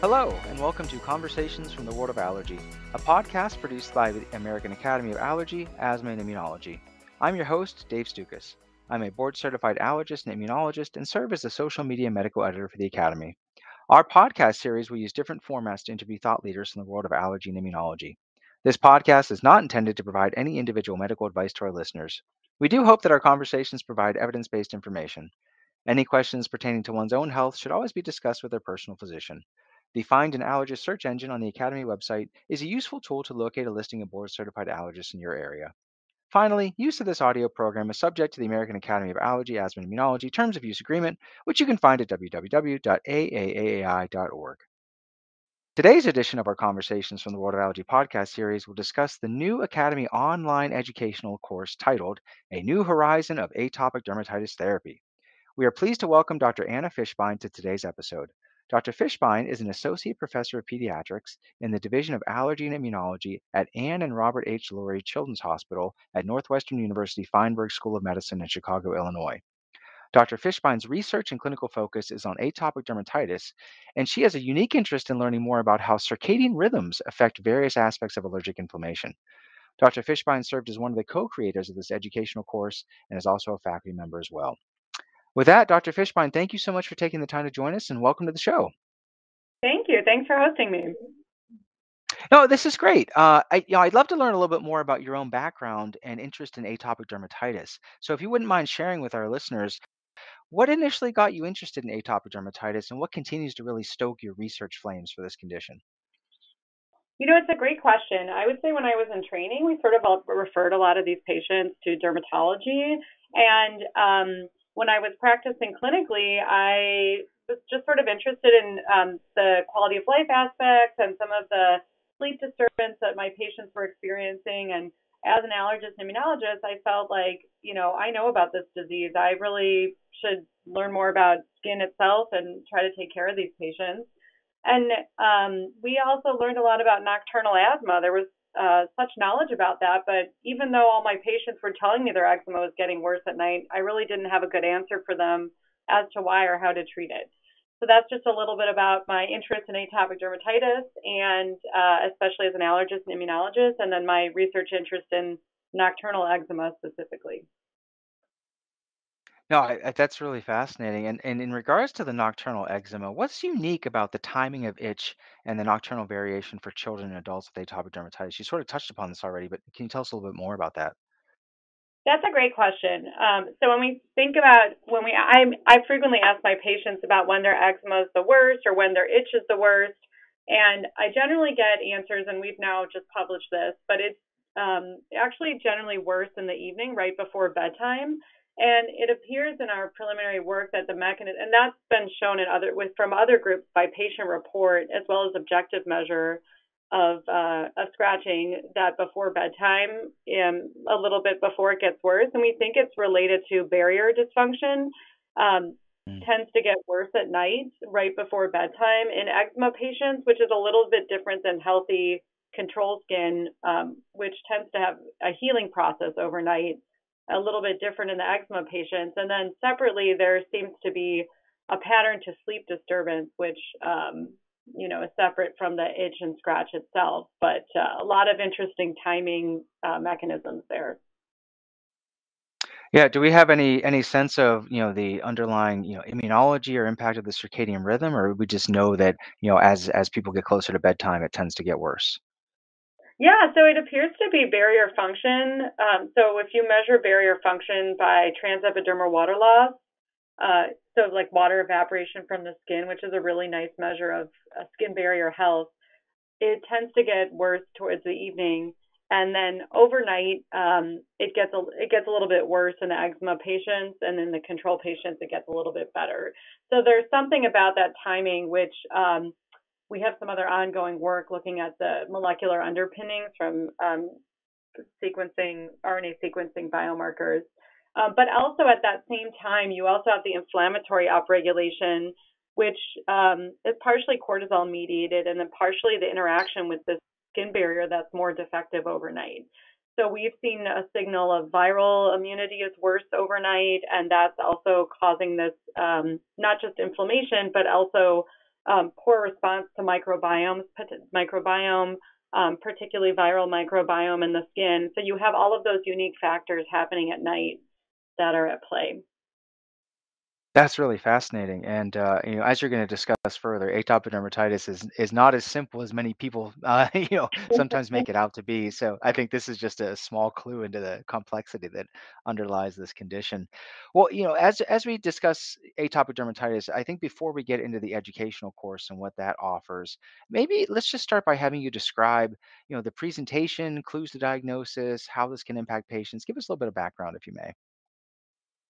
Hello, and welcome to Conversations from the World of Allergy, a podcast produced by the American Academy of Allergy, Asthma, and Immunology. I'm your host, Dave Stukas. I'm a board-certified allergist and immunologist and serve as the social media medical editor for the Academy. Our podcast series will use different formats to interview thought leaders in the world of allergy and immunology. This podcast is not intended to provide any individual medical advice to our listeners. We do hope that our conversations provide evidence-based information. Any questions pertaining to one's own health should always be discussed with their personal physician. The Find an Allergist search engine on the Academy website is a useful tool to locate a listing of board-certified allergists in your area. Finally, use of this audio program is subject to the American Academy of Allergy, Asthma, and Immunology Terms of Use Agreement, which you can find at www.AAAAI.org. Today's edition of our Conversations from the World of Allergy podcast series will discuss the new Academy online educational course titled A New Horizon of Atopic Dermatitis Therapy. We are pleased to welcome Dr. Anna Fishbein to today's episode. Dr. Fishbein is an associate professor of pediatrics in the Division of Allergy and Immunology at Ann and Robert H. Lurie Children's Hospital at Northwestern University Feinberg School of Medicine in Chicago, Illinois. Dr. Fishbein's research and clinical focus is on atopic dermatitis, and she has a unique interest in learning more about how circadian rhythms affect various aspects of allergic inflammation. Dr. Fishbein served as one of the co-creators of this educational course and is also a faculty member as well. With that, Dr. Fishbein, thank you so much for taking the time to join us and welcome to the show. Thank you. Thanks for hosting me. No, this is great. I'd love to learn a little bit more about your own background and interest in atopic dermatitis. So if you wouldn't mind sharing with our listeners, what initially got you interested in atopic dermatitis and what continues to really stoke your research flames for this condition? It's a great question. I would say when I was in training, we sort of referred a lot of these patients to dermatology. And when I was practicing clinically, I was just sort of interested in the quality of life aspects and some of the sleep disturbance that my patients were experiencing. And as an allergist and immunologist, I felt like, I know about this disease. I really should learn more about skin itself and try to take care of these patients. And we also learned a lot about nocturnal asthma. There was such knowledge about that, but even though all my patients were telling me their eczema was getting worse at night, I really didn't have a good answer for them as to why or how to treat it. So that's just a little bit about my interest in atopic dermatitis, and especially as an allergist and immunologist, and then my research interest in nocturnal eczema specifically. No, that's really fascinating. And in regards to the nocturnal eczema, what's unique about the timing of itch and the nocturnal variation for children and adults with atopic dermatitis? You sort of touched upon this already, but can you tell us a little bit more about that? That's a great question. So when we think about I frequently ask my patients about when their eczema is the worst or when their itch is the worst, and I generally get answers, and we've now just published this, but it's actually generally worse in the evening, right before bedtime. And it appears in our preliminary work that the mechanism, and that's been shown from other groups by patient report as well as objective measure of scratching, that before bedtime, a little bit before it gets worse, and we think it's related to barrier dysfunction. Tends to get worse at night, right before bedtime in eczema patients, which is a little bit different than healthy control skin, which tends to have a healing process overnight, a little bit different in the eczema patients. And then separately, there seems to be a pattern to sleep disturbance, which is separate from the itch and scratch itself, but a lot of interesting timing mechanisms there. Yeah, do we have any sense of, the underlying, immunology or impact of the circadian rhythm, or we just know that, as people get closer to bedtime, it tends to get worse? Yeah, so it appears to be barrier function. So if you measure barrier function by transepidermal water loss, so like water evaporation from the skin, which is a really nice measure of skin barrier health, it tends to get worse towards the evening, and then overnight it gets a little bit worse in the eczema patients, and in the control patients it gets a little bit better. So there's something about that timing, which we have some other ongoing work looking at the molecular underpinnings from sequencing, RNA sequencing biomarkers. But also at that same time, you also have the inflammatory upregulation, which is partially cortisol mediated and then partially the interaction with the skin barrier that's more defective overnight. So we've seen a signal of viral immunity is worse overnight, and that's also causing this not just inflammation, but also poor response to microbiome, particularly viral microbiome in the skin. So you have all of those unique factors happening at night that are at play. That's really fascinating. And as you're going to discuss further, atopic dermatitis is not as simple as many people sometimes make it out to be. So I think this is just a small clue into the complexity that underlies this condition. Well, as we discuss atopic dermatitis, I think before we get into the educational course and what that offers, maybe let's just start by having you describe, the presentation, clues to diagnosis, how this can impact patients. Give us a little bit of background, if you may.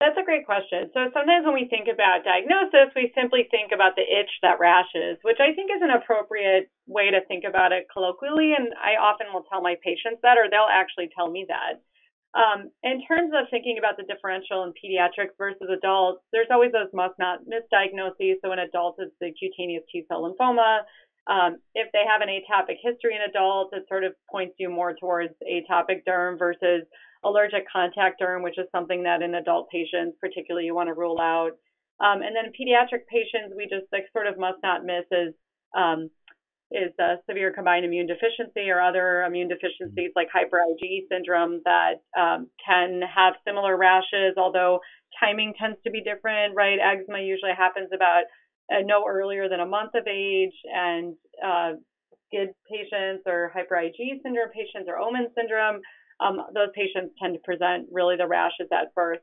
That's a great question. So sometimes when we think about diagnosis, we simply think about the itch that rashes, which I think is an appropriate way to think about it colloquially. And I often will tell my patients that, or they'll actually tell me that. In terms of thinking about the differential in pediatrics versus adults, there's always those must not miss diagnoses. So in adults, it's the cutaneous T-cell lymphoma. If they have an atopic history in adults, it sort of points you more towards atopic derm versus allergic contact derm, which is something that in adult patients, particularly, you want to rule out. And then in pediatric patients, we just like sort of must not miss is severe combined immune deficiency or other immune deficiencies like hyper IgE syndrome that can have similar rashes, although timing tends to be different, right? Eczema usually happens about no earlier than a month of age, and SCID patients or hyper IgE syndrome patients or Omen syndrome, those patients tend to present really the rashes at birth.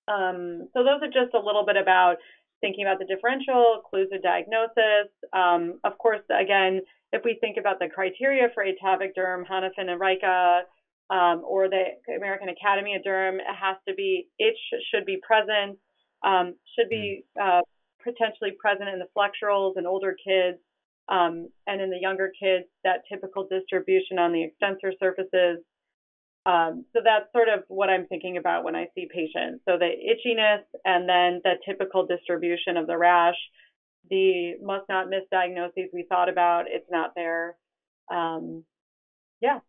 So those are just a little bit about thinking about the differential, clues of diagnosis. Of course, again, if we think about the criteria for atopic derm, Hanifin and Rika, or the American Academy of Derm, it has to be, itch should be present, should be potentially present in the flexurals in older kids, and in the younger kids, that typical distribution on the extensor surfaces. So that's sort of what I'm thinking about when I see patients. So the itchiness and then the typical distribution of the rash, the must not miss diagnoses we thought about, it's not there. Yeah.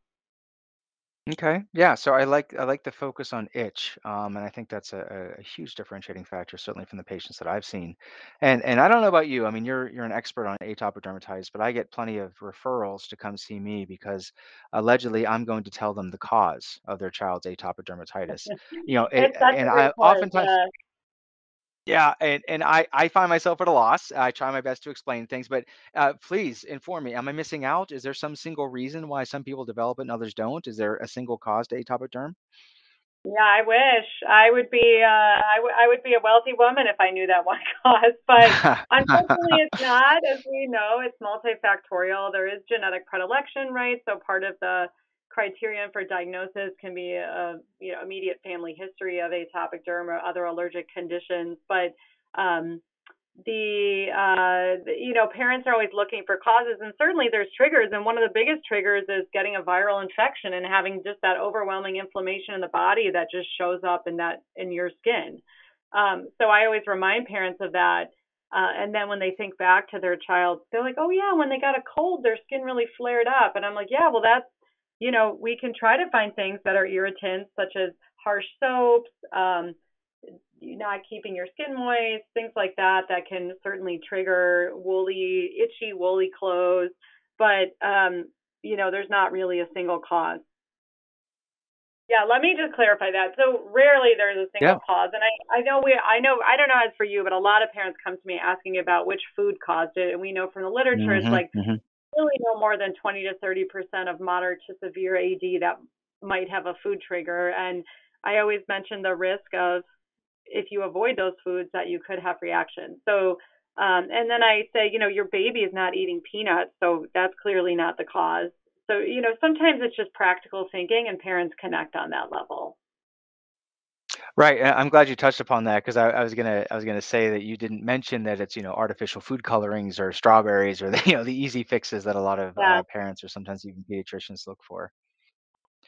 Okay. Yeah. So I like the focus on itch, and I think that's a huge differentiating factor, certainly from the patients that I've seen. And I don't know about you. I mean, you're an expert on atopic dermatitis, but I get plenty of referrals to come see me because allegedly I'm going to tell them the cause of their child's atopic dermatitis. It's such And a I great cause. oftentimes, yeah, and I find myself at a loss. I try my best to explain things, but please inform me. Am I missing out? Is there some single reason why some people develop it and others don't? Is there a single cause to atopic derm? Yeah, I wish I would be. I would be a wealthy woman if I knew that one cause, but unfortunately, it's not. As we know, it's multifactorial. There is genetic predilection, right? So part of the criterion for diagnosis can be a immediate family history of atopic derm or other allergic conditions, but um, parents are always looking for causes, and certainly there's triggers, and one of the biggest triggers is getting a viral infection and having just that overwhelming inflammation in the body that just shows up in your skin. So I always remind parents of that. And then when they think back to their child, they're like, oh yeah, when they got a cold, their skin really flared up. And I'm like, yeah, well, that's, we can try to find things that are irritants, such as harsh soaps, not keeping your skin moist, things like that, that can certainly trigger itchy, woolly clothes. But, there's not really a single cause. Yeah, let me just clarify that. So rarely there's a single Yeah. cause, and I don't know as for you, but a lot of parents come to me asking about which food caused it, and we know from the literature it's Hmm. like Hmm. really no more than 20 to 30% of moderate to severe AD that might have a food trigger, and I always mention the risk of if you avoid those foods that you could have reactions. So, and then I say, your baby is not eating peanuts, so that's clearly not the cause. So, sometimes it's just practical thinking and parents connect on that level. Right. I'm glad you touched upon that because I was gonna say that you didn't mention that it's artificial food colorings or strawberries or the the easy fixes that a lot of Yeah. parents or sometimes even pediatricians look for.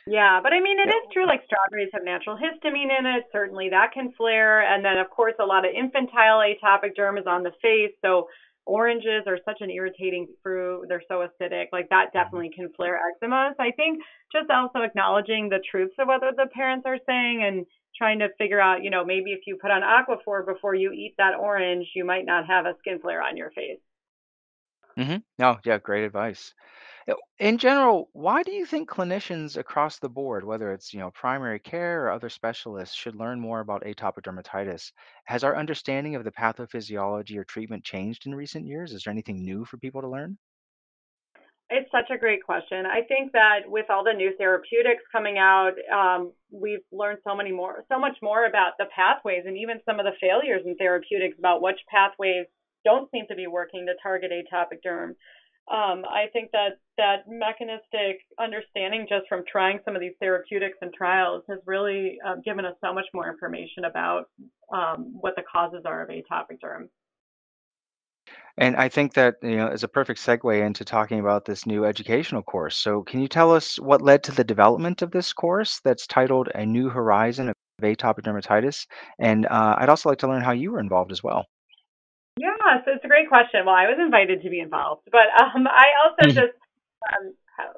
Yeah, but I mean, it Yeah. is true, like strawberries have natural histamine in it. Certainly that can flare. And then, of course, a lot of infantile atopic derm is on the face. So oranges are such an irritating fruit. They're so acidic. Like that definitely can flare eczema. So I think just also acknowledging the truths of what the parents are saying and trying to figure out, maybe if you put on Aquaphor before you eat that orange, you might not have a skin flare on your face. No, yeah, great advice. In general, why do you think clinicians across the board, whether it's primary care or other specialists, should learn more about atopic dermatitis? Has our understanding of the pathophysiology or treatment changed in recent years? Is there anything new for people to learn? It's such a great question. I think that with all the new therapeutics coming out, we've learned so much more about the pathways and even some of the failures in therapeutics about which pathways don't seem to be working to target atopic derm. I think that that mechanistic understanding just from trying some of these therapeutics and trials has really given us so much more information about what the causes are of atopic derm. And I think that, is a perfect segue into talking about this new educational course. So, can you tell us what led to the development of this course that's titled A New Horizon of Atopic Dermatitis? And I'd also like to learn how you were involved as well. Yeah, so it's a great question. Well, I was invited to be involved, but I also Mhm. just,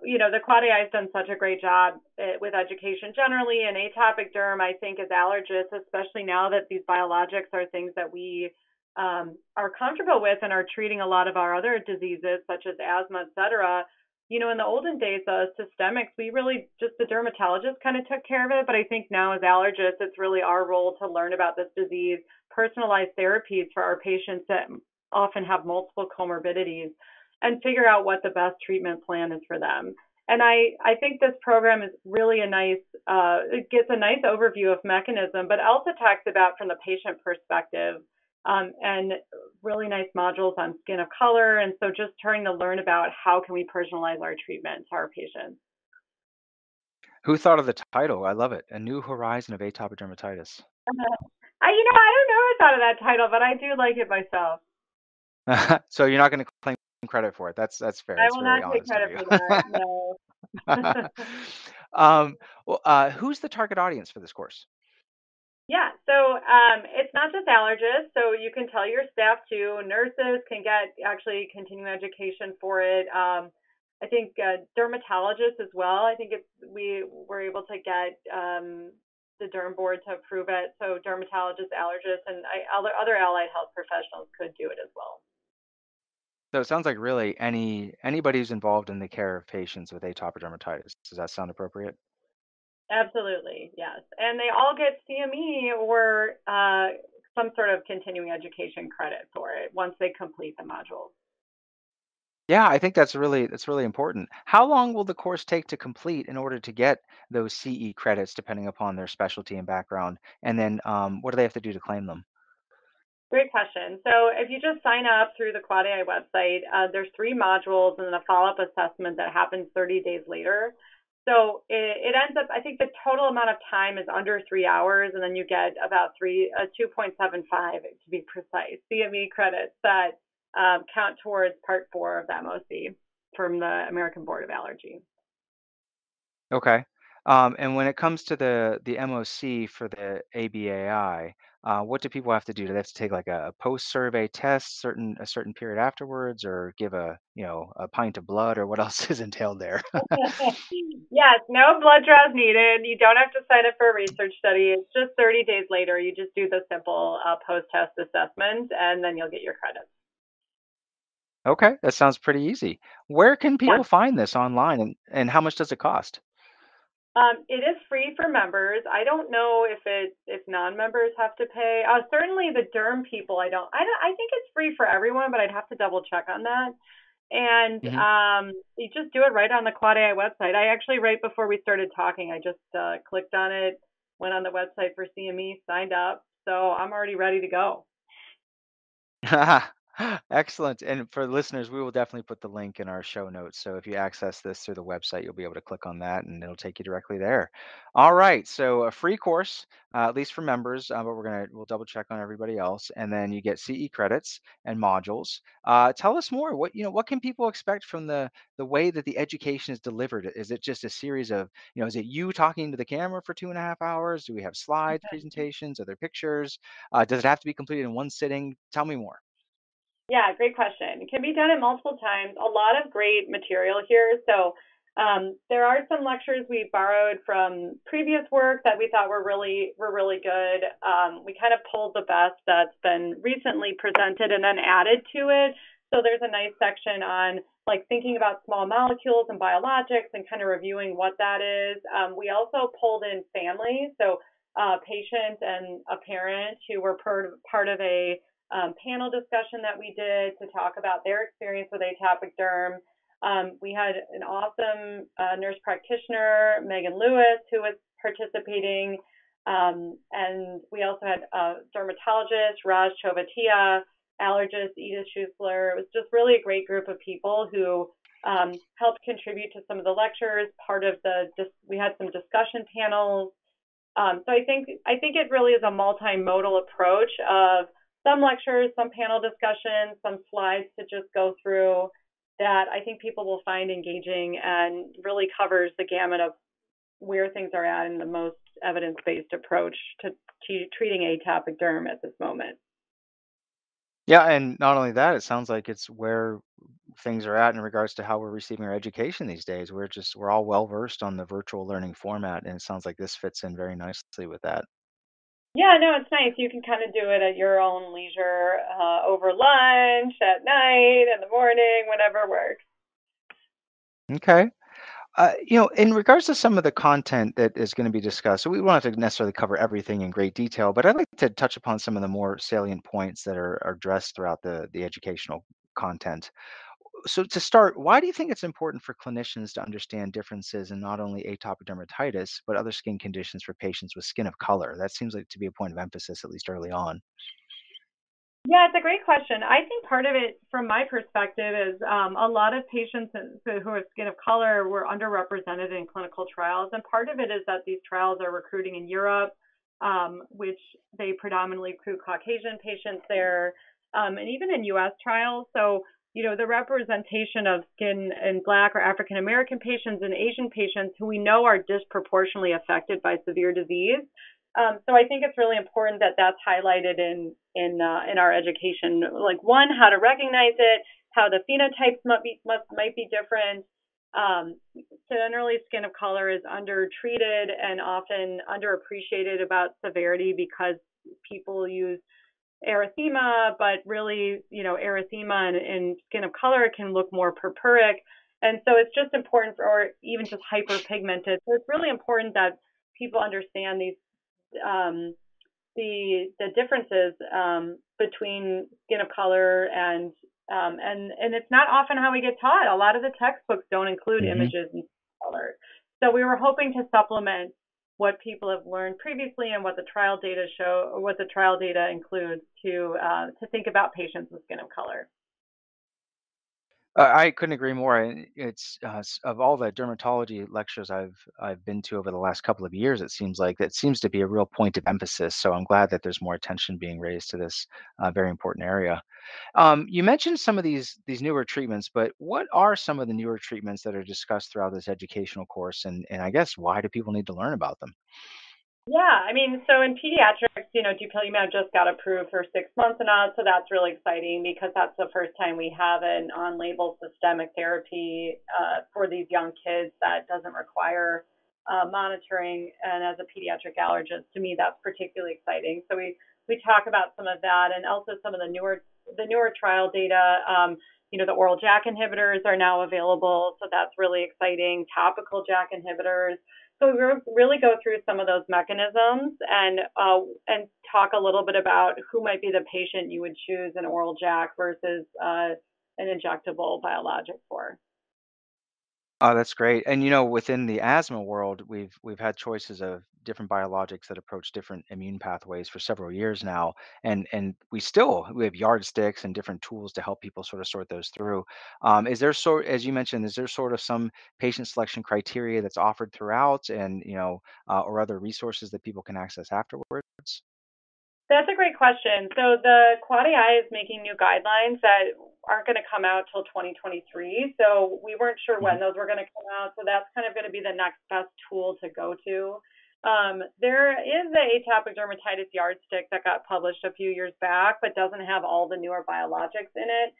the Quad AI has done such a great job with education generally, and atopic derm, I think, as allergists, especially now that these biologics are things that we are comfortable with and are treating a lot of our other diseases, such as asthma, et cetera. In the olden days, systemics, we really just the dermatologist kind of took care of it. But I think now, as allergists, it's really our role to learn about this disease, personalized therapies for our patients that often have multiple comorbidities, and figure out what the best treatment plan is for them. And I think this program is really it gets a nice overview of mechanism, but also talks about from the patient perspective and really nice modules on skin of color. And so just trying to learn about how can we personalize our treatment to our patients. Who thought of the title? I love it. A New Horizon of Atopic Dermatitis. I don't know I thought of that title, but I do like it myself. So you're not going to claim credit for it. That's fair. I It's will very not take honest of credit you. for that. No. Who's the target audience for this course? Yeah, so it's not just allergists. So you can tell your staff too. Nurses can get actually continuing education for it. I think dermatologists as well. I think we were able to get the derm board to approve it. So dermatologists, allergists, and other allied health professionals could do it as well. So it sounds like really anybody who's involved in the care of patients with atopic dermatitis. Does that sound appropriate? Absolutely, yes. And they all get CME or some sort of continuing education credit for it once they complete the modules. Yeah, I think that's really important. How long will the course take to complete in order to get those CE credits, depending upon their specialty and background? And then what do they have to do to claim them? Great question. So if you just sign up through the Quad AI website, there's three modules and then a follow-up assessment that happens 30 days later. So it ends up, I think the total amount of time is under 3 hours, and then you get about 2.75 to be precise, CME credits that count towards part four of the MOC from the American Board of Allergy. Okay. And when it comes to the MOC for the ABAI, what do people have to do? Do they have to take like a post-survey test a certain period afterwards, or give a pint of blood, or what else is entailed there? Yes, no blood draws needed. You don't have to sign up for a research study. It's just 30 days later. You just do the simple post-test assessment, and then you'll get your credits. Okay, that sounds pretty easy. Where can Yeah. people find this online, and how much does it cost? It is free for members. I don't know if non-members have to pay. Certainly the derm people, I think it's free for everyone, but I'd have to double check on that. And Hmm. you just do it right on the Quad AI website. I actually, right before we started talking, I just clicked on it, went on the website for CME, signed up. So I'm already ready to go. Excellent. And for listeners, we will definitely put the link in our show notes. So if you access this through the website, you'll be able to click on that and it'll take you directly there. All right. So a free course, at least for members, but we'll double check on everybody else. And then you get CE credits and modules. Tell us more. What can people expect from the way that the education is delivered? Is it just a series of, is it you talking to the camera for 2.5 hours? Do we have slides, presentations? Are there pictures? Does it have to be completed in one sitting? Tell me more. Yeah, great question. It can be done at multiple times. A lot of great material here. So there are some lectures we borrowed from previous work that we thought were really good. We kind of pulled the best that's been recently presented and then added to it. So there's a nice section on like thinking about small molecules and biologics and kind of reviewing what that is. We also pulled in families, so a patient and a parent who were part of a panel discussion that we did to talk about their experience with atopic derm. We had an awesome nurse practitioner, Megan Lewis, who was participating. And we also had a dermatologist, Raj Chovatia, allergist, Edith Schussler. It was just really a great group of people who helped contribute to some of the lectures. We had some discussion panels. So I think it really is a multimodal approach of some lectures, some panel discussions, some slides to just go through that I think people will find engaging and really covers the gamut of where things are at in the most evidence-based approach to treating atopic derm at this moment. Yeah, and not only that, it sounds like it's where things are at in regards to how we're receiving our education these days. We're all well versed on the virtual learning format, and it sounds like this fits in very nicely with that. Yeah, no, it's nice. You can kind of do it at your own leisure, over lunch, at night, in the morning, whenever works. Okay. In regards to some of the content that is going to be discussed, so we won't have to necessarily cover everything in great detail, but I'd like to touch upon some of the more salient points that are addressed throughout the educational content. So to start, why do you think it's important for clinicians to understand differences in not only atopic dermatitis, but other skin conditions for patients with skin of color? That seems like to be a point of emphasis, at least early on. Yeah, it's a great question. I think part of it, from my perspective, is a lot of patients who are skin of color were underrepresented in clinical trials, and part of it is that these trials are recruiting in Europe, which they predominantly recruit Caucasian patients there, and even in U.S. trials. So, the representation of skin and Black or African American patients and Asian patients who we know are disproportionately affected by severe disease. So I think it's really important that that's highlighted in our education. Like, one, how to recognize it, how the phenotypes might be different. Um, Generally, skin of color is undertreated and often underappreciated about severity because people use erythema, but really, erythema and skin of color can look more purpuric. And so it's just important or even just hyperpigmented. So it's really important that people understand um, the differences between skin of color and it's not often how we get taught. A lot of the textbooks don't include Hmm. images and color. So we were hoping to supplement what people have learned previously and what the trial data show, or what the trial data includes to think about patients with skin of color. I couldn't agree more. And it's of all the dermatology lectures I've been to over the last couple of years, it seems like that seems to be a real point of emphasis. So I'm glad that there's more attention being raised to this very important area. You mentioned some of these newer treatments, but what are some of the newer treatments that are discussed throughout this educational course? And I guess why do people need to learn about them? Yeah, I mean, so in pediatrics, dupilumab just got approved for 6 months and on, so that's really exciting because that's the first time we have an on-label systemic therapy for these young kids that doesn't require monitoring. And as a pediatric allergist, to me, that's particularly exciting. So we talk about some of that and also some of the newer trial data. The oral JAK inhibitors are now available, so that's really exciting. Topical JAK inhibitors. So we really go through some of those mechanisms and talk a little bit about who might be the patient you would choose an oral JAK versus an injectable biologic for. Oh, that's great. And within the asthma world, we've had choices of different biologics that approach different immune pathways for several years now, and we have yardsticks and different tools to help people sort of sort those through. Is there sort, as you mentioned, is there sort of some patient selection criteria that's offered throughout, and or other resources that people can access afterwards? That's a great question. So the Quad AI is making new guidelines that aren't going to come out till 2023. So we weren't sure when those were going to come out. So that's kind of going to be the next best tool to go to. There is the atopic dermatitis yardstick that got published a few years back, but doesn't have all the newer biologics in it.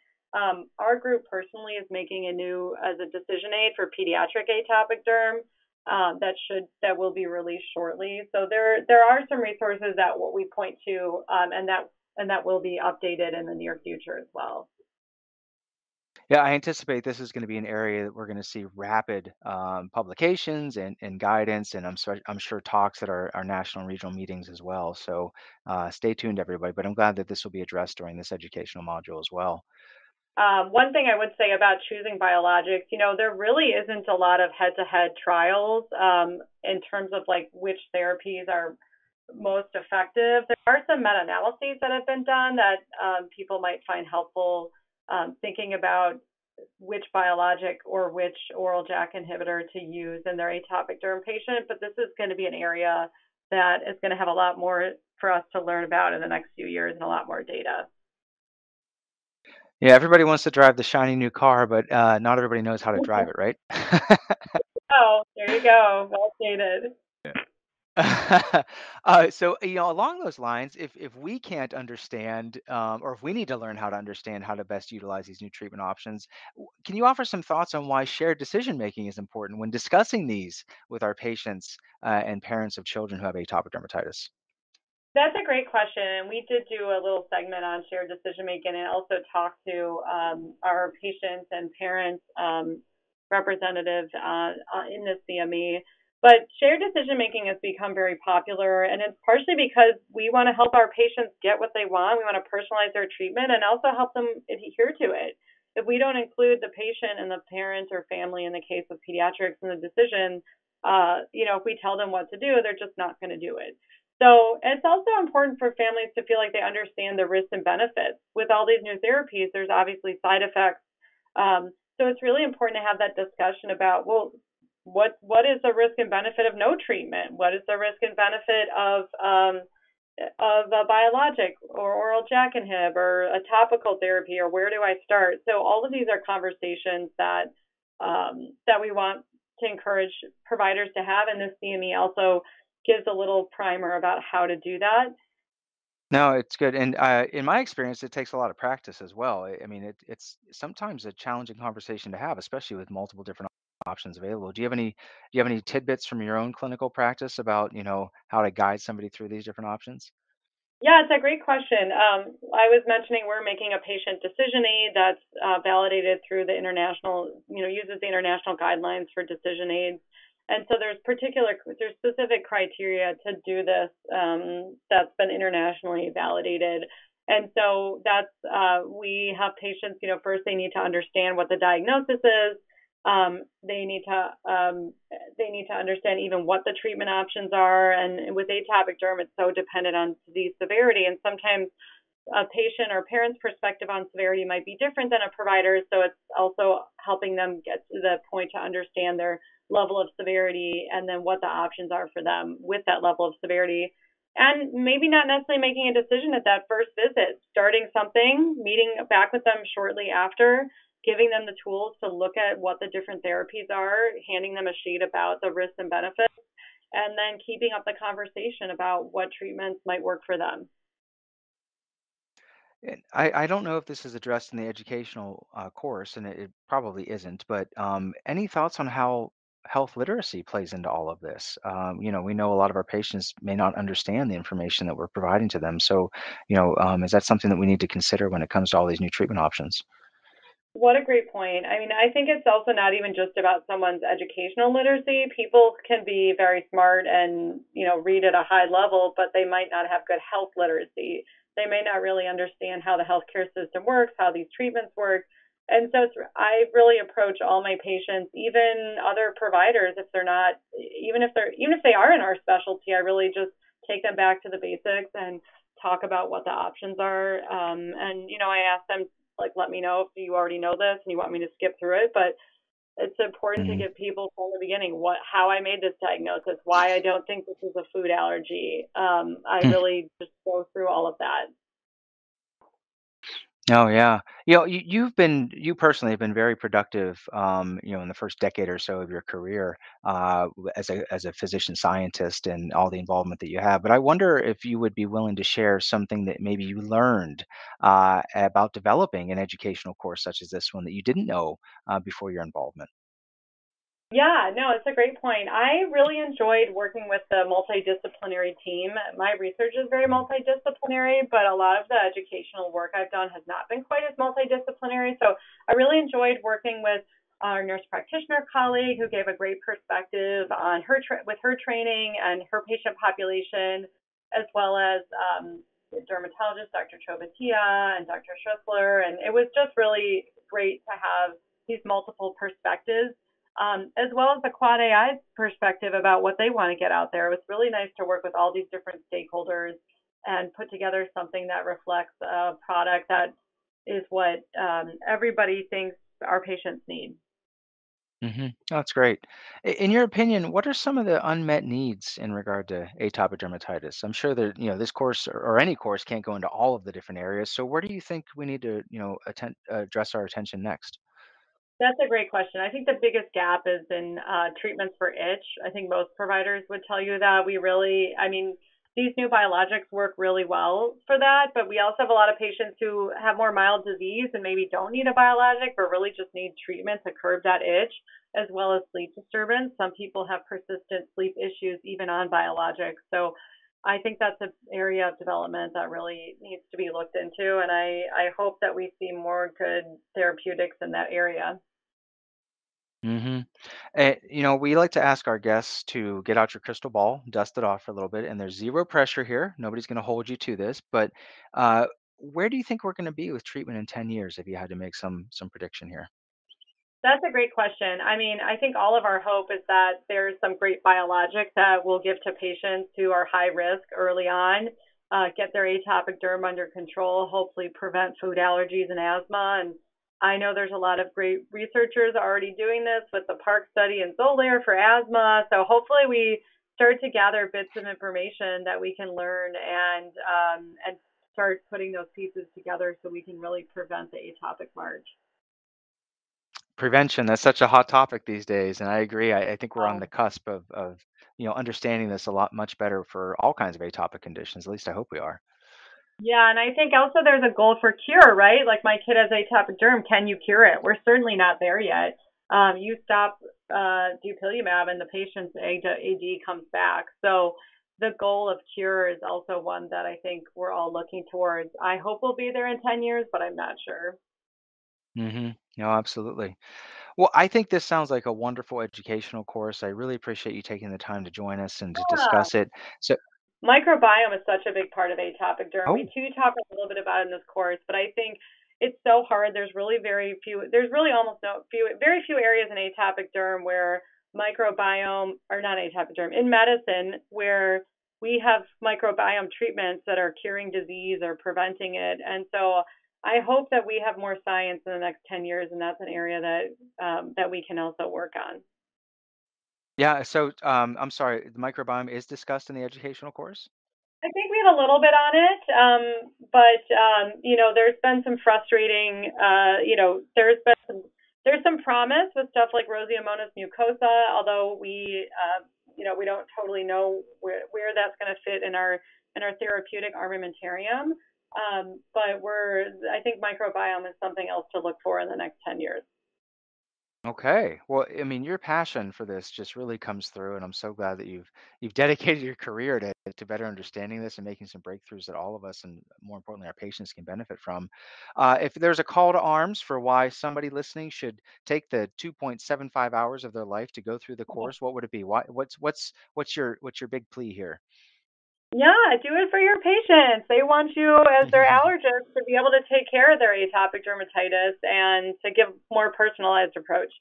Our group personally is making a new as a decision aid for pediatric atopic derm that will be released shortly. So there are some resources that what we point to, and that will be updated in the near future as well. Yeah, I anticipate this is going to be an area that we're going to see rapid publications and guidance, and I'm sure talks at our national and regional meetings as well. So stay tuned, everybody. But I'm glad that this will be addressed during this educational module as well. One thing I would say about choosing biologics, there really isn't a lot of head-to-head trials in terms of like which therapies are most effective. There are some meta-analyses that have been done that people might find helpful thinking about which biologic or which oral JAK inhibitor to use in their atopic derm patient. But this is going to be an area that is going to have a lot more for us to learn about in the next few years and a lot more data. Yeah, everybody wants to drive the shiny new car, but not everybody knows how to drive it, right? Oh, there you go. Well stated. So, along those lines, if we can't understand, or if we need to learn how to understand how to best utilize these new treatment options, can you offer some thoughts on why shared decision making is important when discussing these with our patients and parents of children who have atopic dermatitis? That's a great question. And we did do a little segment on shared decision making and also talked to our patients and parents representatives in the CME. But shared decision making has become very popular, and it's partially because we want to help our patients get what they want. We want to personalize their treatment and also help them adhere to it. If we don't include the patient and the parent or family in the case of pediatrics in the decision, if we tell them what to do, they're just not going to do it. So it's also important for families to feel like they understand the risks and benefits. With all these new therapies, there's obviously side effects. So it's really important to have that discussion about, well, what is the risk and benefit of no treatment? What is the risk and benefit of a biologic or oral JAK inhib or a topical therapy, or where do I start? So all of these are conversations that we want to encourage providers to have, and this CME also gives a little primer about how to do that. No, it's good. And in my experience, it takes a lot of practice as well. I mean, it's sometimes a challenging conversation to have, especially with multiple different options available. Do you have any tidbits from your own clinical practice about, how to guide somebody through these different options? Yeah, it's a great question. I was mentioning we're making a patient decision aid that's validated through the international, uses the international guidelines for decision aids. And so there's specific criteria to do this that's been internationally validated. And so we have patients, first they need to understand what the diagnosis is. They need to understand even what the treatment options are. And with atopic derm, it's so dependent on disease severity, and sometimes a patient or parent's perspective on severity might be different than a provider's. So it's also helping them get to the point to understand their level of severity and then what the options are for them with that level of severity. And maybe not necessarily making a decision at that first visit, starting something, meeting back with them shortly after, giving them the tools to look at what the different therapies are, handing them a sheet about the risks and benefits, and then keeping up the conversation about what treatments might work for them. And I don't know if this is addressed in the educational course, and it probably isn't, but any thoughts on how health literacy plays into all of this? We know a lot of our patients may not understand the information that we're providing to them. So, is that something that we need to consider when it comes to all these new treatment options? What a great point. I mean, I think it's also not even just about someone's educational literacy. People can be very smart and, read at a high level, but they might not have good health literacy. They may not really understand how the healthcare system works, how these treatments work. And so I really approach all my patients, even other providers, if they're not, even if they are in our specialty, I really just take them back to the basics and talk about what the options are. I ask them, like, let me know if you already know this and you want me to skip through it. But it's important to give people from the beginning how I made this diagnosis, why I don't think this is a food allergy. I really just go through all of that. Oh yeah. You personally have been very productive, in the first decade or so of your career, as a physician scientist and all the involvement that you have. But I wonder if you would be willing to share something that maybe you learned about developing an educational course such as this one that you didn't know before your involvement. Yeah, no, it's a great point. I really enjoyed working with the multidisciplinary team. My research is very multidisciplinary, but a lot of the educational work I've done has not been quite as multidisciplinary. So I really enjoyed working with our nurse practitioner colleague who gave a great perspective on with her training and her patient population, as well as the dermatologist, Dr. Chovatia and Dr. Schussler. And it was just really great to have these multiple perspectives, as well as the Quad AI perspective about what they want to get out there. It was really nice to work with all these different stakeholders and put together something that reflects a product that is what everybody thinks our patients need. Hmm. That's great. In your opinion, what are some of the unmet needs in regard to atopic dermatitis? I'm sure that this course or any course can't go into all of the different areas. So where do you think we need to address our attention next? That's a great question. I think the biggest gap is in treatments for itch. I think most providers would tell you that I mean, these new biologics work really well for that, but we also have a lot of patients who have more mild disease and maybe don't need a biologic, but really just need treatment to curb that itch, as well as sleep disturbance. Some people have persistent sleep issues even on biologics. So I think that's an area of development that really needs to be looked into, and I hope that we see more good therapeutics in that area. Hmm. We like to ask our guests to get out your crystal ball, dust it off for a little bit, and there's zero pressure here. Nobody's going to hold you to this, but uh, where do you think we're going to be with treatment in 10 years if you had to make some prediction here? That's a great question. I mean, I think all of our hope is that there's some great biologics that we'll give to patients who are high risk early on, get their atopic derm under control, hopefully prevent food allergies and asthma. And I know there's a lot of great researchers already doing this with the Park study and Xolair for asthma. So hopefully we start to gather bits of information that we can learn and start putting those pieces together so we can really prevent the atopic march. Prevention, that's such a hot topic these days, and I agree. I think we're on the cusp of understanding this a lot much better for all kinds of atopic conditions. At least I hope we are. Yeah, and I think also there's a goal for cure, right? Like my kid has atopic derm. Can you cure it? We're certainly not there yet. You stop dupilumab and the patient's AD comes back. So the goal of cure is also one that I think we're all looking towards. I hope we'll be there in 10 years, but I'm not sure. Hmm. No, absolutely. Well, I think this sounds like a wonderful educational course. I really appreciate you taking the time to join us and to Yeah. discuss it. So, Microbiome is such a big part of atopic derm. We oh, do talk a little bit about it in this course, but I think it's so hard. There's really almost very few areas in atopic derm where microbiome, or not atopic derm, in medicine where we have microbiome treatments that are curing disease or preventing it. And so I hope that we have more science in the next 10 years, and that's an area that we can also work on. yeah. So, I'm sorry, the microbiome is discussed in the educational course? I think we have a little bit on it, but there's been some frustrating. There's some promise with stuff like Roseomonas mucosa, although we don't totally know where that's going to fit in our therapeutic armamentarium. But I think microbiome is something else to look for in the next 10 years. Okay. Well, I mean, your passion for this just really comes through, and I'm so glad that you've dedicated your career to better understanding this and making some breakthroughs that all of us and more importantly our patients can benefit from. If there's a call to arms for why somebody listening should take the 2.75 hours of their life to go through the course, what would it be? Why, what's your big plea here? Yeah, do it for your patients. They want you as their allergist to be able to take care of their atopic dermatitis and to give more personalized approach.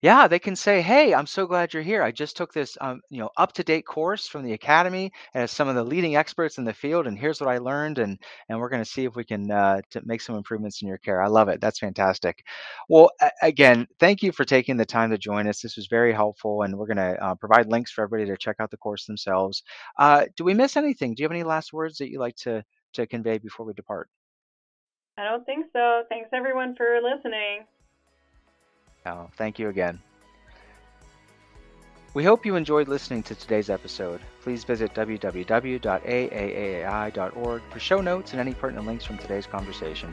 Yeah, they can say, "Hey, I'm so glad you're here. I just took this, up-to-date course from the academy as some of the leading experts in the field, and here's what I learned, and we're going to see if we can to make some improvements in your care." I love it. That's fantastic. Well, again, thank you for taking the time to join us. This was very helpful, and we're going to provide links for everybody to check out the course themselves. Do we miss anything? Do you have any last words that you'd like to convey before we depart? I don't think so. Thanks everyone for listening. Thank you again. We hope you enjoyed listening to today's episode. Please visit www.AAAAI.org for show notes and any pertinent links from today's conversation.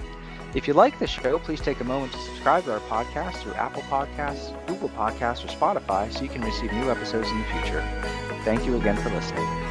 If you like the show, please take a moment to subscribe to our podcast through Apple Podcasts, Google Podcasts, or Spotify so you can receive new episodes in the future. Thank you again for listening.